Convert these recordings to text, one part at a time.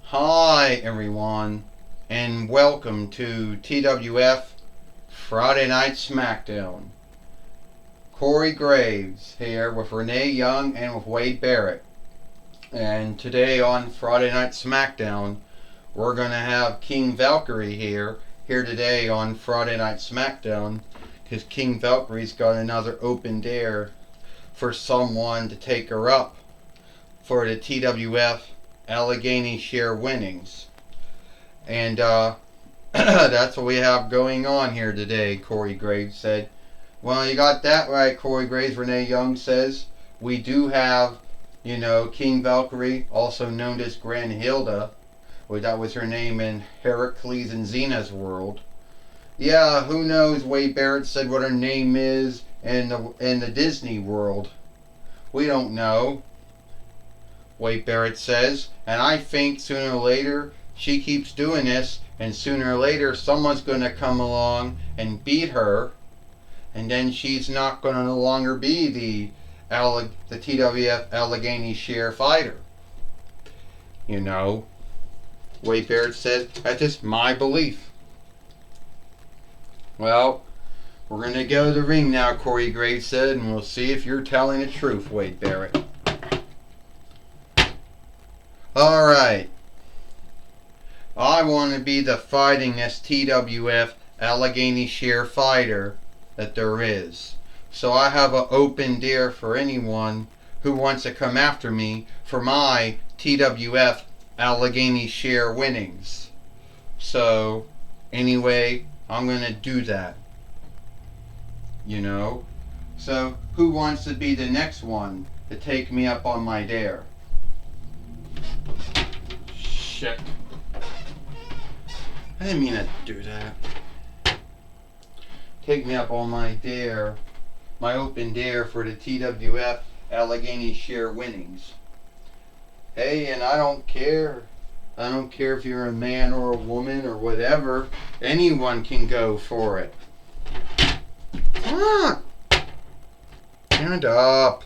Hi everyone, and welcome to TWF Friday Night Smackdown. Corey Graves here with Renee Young and with Wade Barrett. And today on Friday Night Smackdown, we're going to have King Valkyrie here today on Friday Night Smackdown, because King Valkyrie's got another open dare for someone to take her up for the TWF Allegheny share winnings. And that's what we have going on here today, Corey Graves said. Well, you got that right, Corey Graves. Renee Young says we do have, King Valkyrie, also known as Grand Hilda. Well, that was her name in Heracles and Xena's world. Yeah, who knows? Wade Barrett said what her name is in the Disney world. We don't know, Wade Barrett says, and I think sooner or later she keeps doing this, and sooner or later someone's going to come along and beat her, and then she's not going to no longer be the TWF Allegheny share fighter. Wade Barrett said, that's just my belief. Well, we're going to go to the ring now, Corey Graves said, and we'll see if you're telling the truth, Wade Barrett. Alright. I want to be the fightingest TWF Allegheny share fighter that there is. So I have an open dare for anyone who wants to come after me for my TWF Allegheny share winnings. So, anyway, I'm going to do that. So, who wants to be the next one to take me up on my dare? Shit. I didn't mean to do that. Take me up on my dare. My open dare for the TWF Allegheny share winnings. Hey, and I don't care. I don't care if you're a man or a woman or whatever. Anyone can go for it. Ah! Stand up.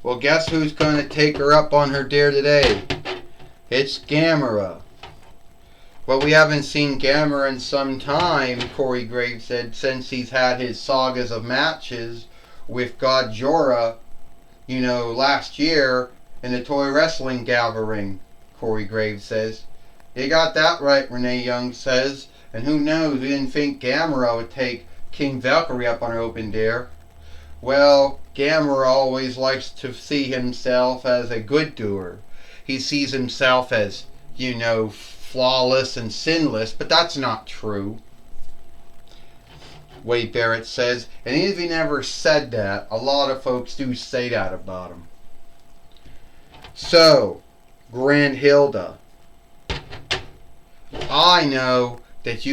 Well, guess who's going to take her up on her dare today? It's Gamera. Well, we haven't seen Gamera in some time, Corey Graves said, since he's had his sagas of matches with God Jorah, last year in the Toy Wrestling Gathering, Corey Graves says. You got that right, Renee Young says. And who knows, we didn't think Gamera would take King Valkyrie up on her open dare. Well, Gamera always likes to see himself as a good doer. He sees himself as, flawless and sinless, but that's not true, Wade Barrett says. And even if he never said that, a lot of folks do say that about him. So, Grand Hilda, I know that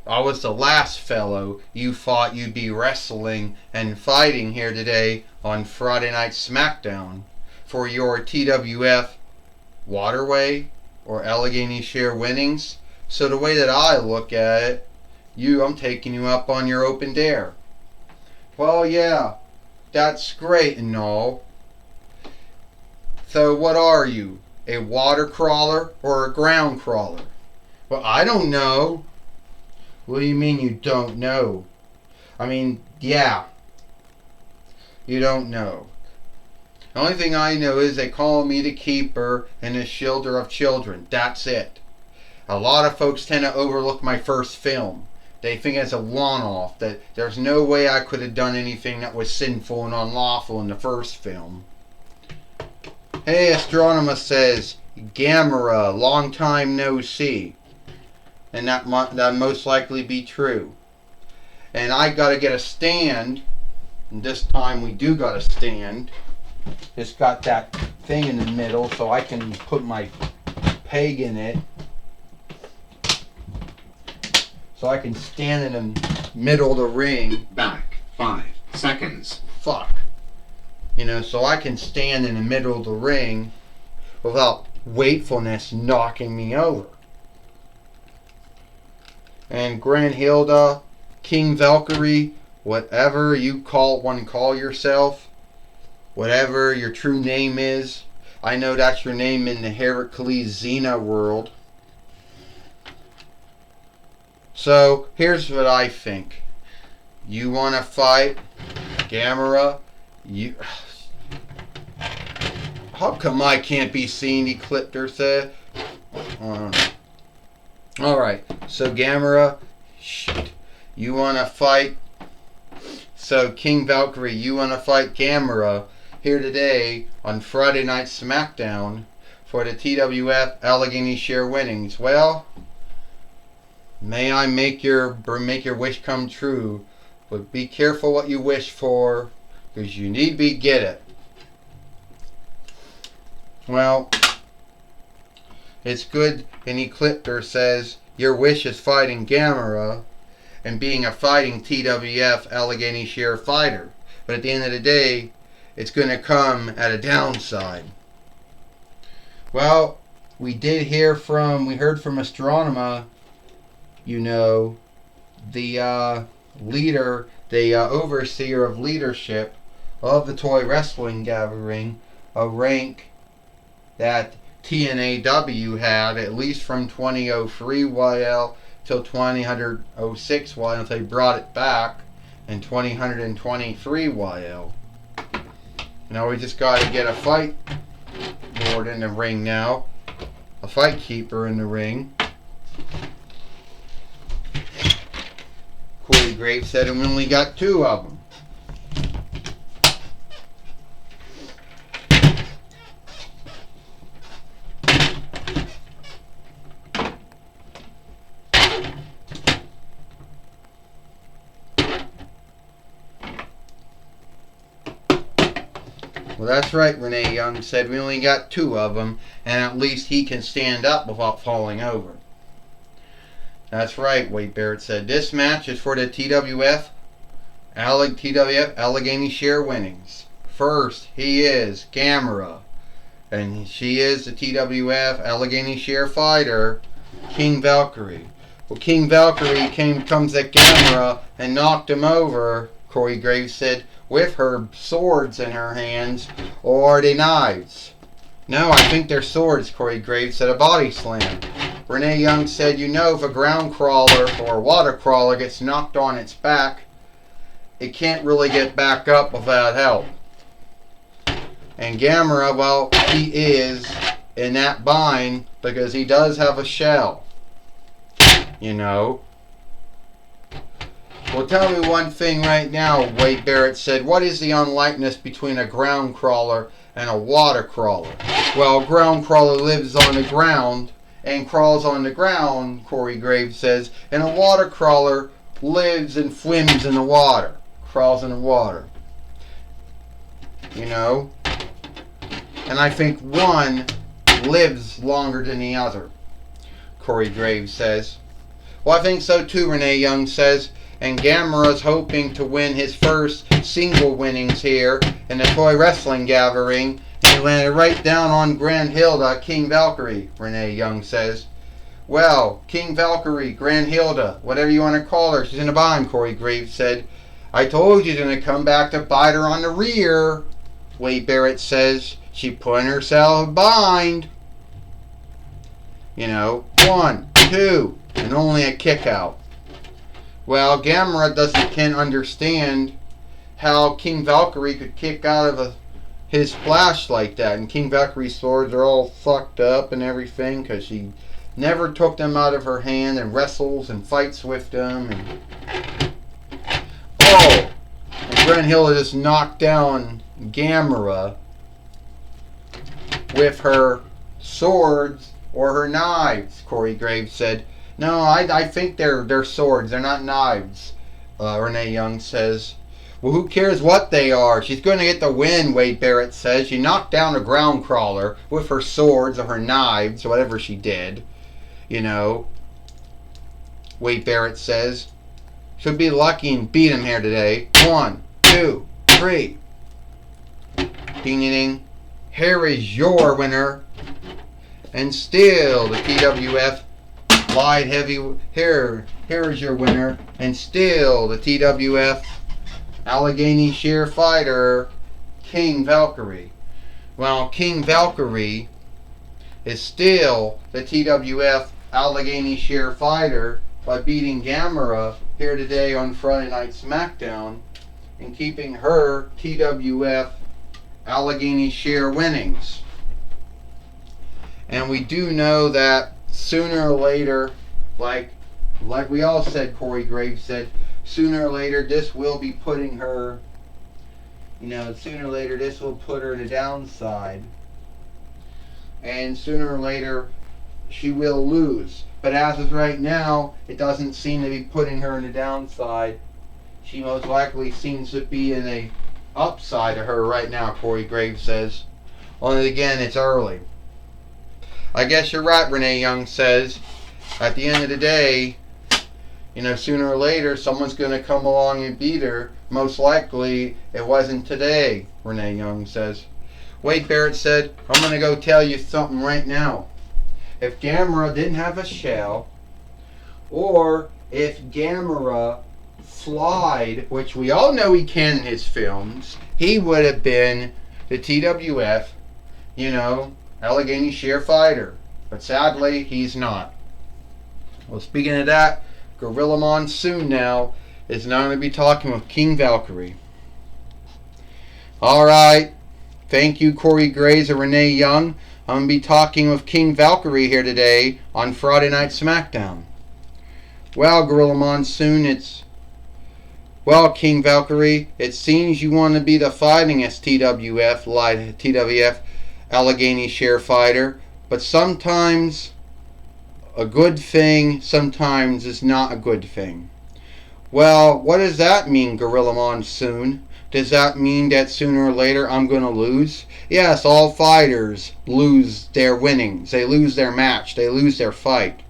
I was the last fellow you thought you'd be wrestling and fighting here today on Friday Night Smackdown for your TWF Waterway or Allegheny share winnings. So the way that I look at it, I'm taking you up on your open dare. Well, yeah, that's great and all. So what are you? A water crawler or a ground crawler? Well, I don't know. What do you mean you don't know? I mean, yeah. You don't know. The only thing I know is they call me the keeper and the shielder of children. That's it. A lot of folks tend to overlook my first film. They think it's a one-off, that there's no way I could have done anything that was sinful and unlawful in the first film. Hey, Astronomer says, Gamera, long time no see. And that most likely be true. And I gotta get a stand, and this time we do got a stand. It's got that thing in the middle so I can put my peg in it. So I can stand in the middle of the ring. Back 5 seconds. Fuck. So I can stand in the middle of the ring without wakefulness knocking me over. And Grand Hilda, King Valkyrie, whatever you call yourself, whatever your true name is. I know that's your name in the Heracles Xena world. So here's what I think. You want to fight Gamera? How come I can't be seen? Ecliptor said. Alright, so Gamera, shit. You want to fight? So King Valkyrie, you want to fight Gamera here today on Friday Night Smackdown for the TWF Allegheny Share winnings. Well, may I make your wish come true, but be careful what you wish for, because you need to get it. Well, it's good. And Ecliptor says your wish is fighting Gamera and being a fighting TWF Allegheny Share fighter, but at the end of the day, it's going to come at a downside. Well, we heard from Astronema, the leader, the overseer of leadership of the Toy Wrestling Gathering, a rank that TNAW had at least from 2003 YL till 2006 YL until they brought it back in 2023 YL. Now we just got to get a fight lord in the ring now, a fight keeper in the ring. Corey Graves said we only got 2 of them. Well, that's right, Renee Young said we only got 2 of them, and at least he can stand up without falling over. That's right, Wade Barrett said. This match is for the TWF Allegheny Share winnings. First, he is Gamera, and she is the TWF Allegheny Share fighter, King Valkyrie. Well, King Valkyrie comes at Gamera and knocked him over, Corey Graves said, with her swords in her hands, or are they knives? No, I think they're swords, Corey Graves said. A body slam. Renee Young said, if a ground crawler or a water crawler gets knocked on its back, it can't really get back up without help. And Gamera, well, he is in that bind because he does have a shell. Well, tell me one thing right now, Wade Barrett said. What is the unlikeness between a ground crawler and a water crawler? Well, a ground crawler lives on the ground and crawls on the ground, Corey Graves says, and a water crawler lives and swims in the water, crawls in the water. And I think one lives longer than the other, Corey Graves says. Well, I think so too, Renee Young says. And Gamera's hoping to win his first single winnings here in the Toy Wrestling Gathering. And he landed right down on Grand Hilda, King Valkyrie, Renee Young says. Well, King Valkyrie, Grand Hilda, whatever you want to call her, she's in a bind, Corey Graves said. I told you she's going to come back to bite her on the rear, Wade Barrett says. She put in herself a bind. 1, 2, and only a kick out. Well, Gamera can't understand how King Valkyrie could kick out of his splash like that. And King Valkyrie's swords are all fucked up and everything because she never took them out of her hand and wrestles and fights with them. And Grand Hilda just knocked down Gamera with her swords or her knives, Corey Graves said. No, I think they're swords. They're not knives, Renee Young says. Well, who cares what they are? She's going to get the win, Wade Barrett says. She knocked down a ground crawler with her swords or her knives, or whatever she did. Wade Barrett says. Should be lucky and beat him here today. 1, 2, 3. Ding ding ding. Here is your winner. And still the TWF light heavy. Here is your winner. And still the TWF Allegheny Sheer fighter King Valkyrie. Well, King Valkyrie is still the TWF Allegheny Sheer fighter by beating Gamera here today on Friday Night Smackdown and keeping her TWF Allegheny Sheer winnings. And we do know that sooner or later, like we all said, Corey Graves said, sooner or later this will be putting her, sooner or later this will put her in a downside. And sooner or later she will lose. But as of right now, it doesn't seem to be putting her in a downside. She most likely seems to be in a upside of her right now, Corey Graves says. Only again, it's early. I guess you're right, Renee Young says. At the end of the day, sooner or later, someone's going to come along and beat her. Most likely, it wasn't today, Renee Young says. Wade Barrett said, I'm going to go tell you something right now. If Gamera didn't have a shell, or if Gamera flied, which we all know he can in his films, he would have been the TWF, Allegheny Sheer fighter. But sadly, he's not. Well, speaking of that, Gorilla Monsoon now is now going to be talking with King Valkyrie. Alright, thank you Corey Graves and Renee Young. I'm going to be talking with King Valkyrie here today on Friday Night Smackdown. Well, Gorilla Monsoon, King Valkyrie, it seems you want to be the fightingest TWF Allegheny Sheer fighter, but sometimes a good thing sometimes is not a good thing. Well, what does that mean, Gorilla Monsoon? Does that mean that sooner or later I'm going to lose? Yes, all fighters lose their winnings. They lose their match. They lose their fight.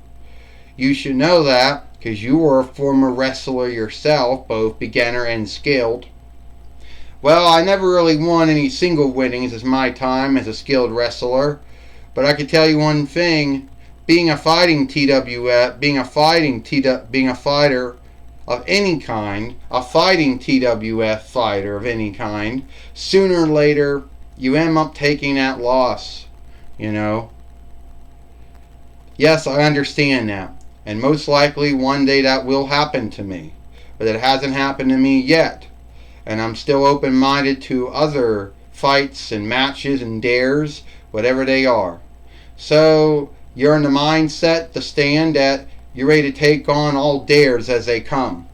You should know that because you were a former wrestler yourself, both beginner and skilled. Well, I never really won any single winnings as my time as a skilled wrestler, but I can tell you one thing: being a fighting TWF, being a fighter of any kind, a fighting TWF fighter of any kind, sooner or later you end up taking that loss. Yes, I understand that, and most likely one day that will happen to me, but it hasn't happened to me yet. And I'm still open-minded to other fights and matches and dares, whatever they are. So you're in the mindset to stand that you're ready to take on all dares as they come.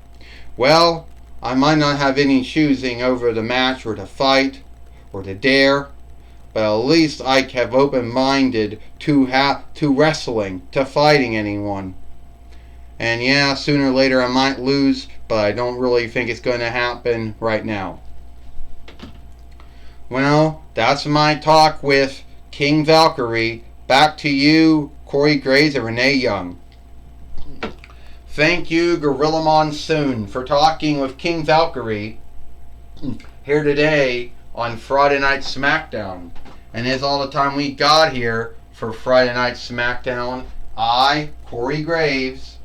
Well, I might not have any choosing over the match or the fight or the dare, but at least I have open-minded to wrestling, to fighting anyone. And yeah, sooner or later I might lose, but I don't really think it's going to happen right now. Well, that's my talk with King Valkyrie. Back to you, Corey Graves and Renee Young. Thank you, Gorilla Monsoon, for talking with King Valkyrie here today on Friday Night Smackdown. And that's all the time we got here for Friday Night Smackdown. I, Corey Graves,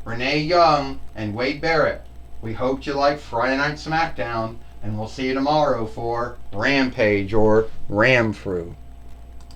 Renee Young, and Wade Barrett. We hope you like Friday Night Smackdown, and we'll see you tomorrow for Rampage or Ram Through.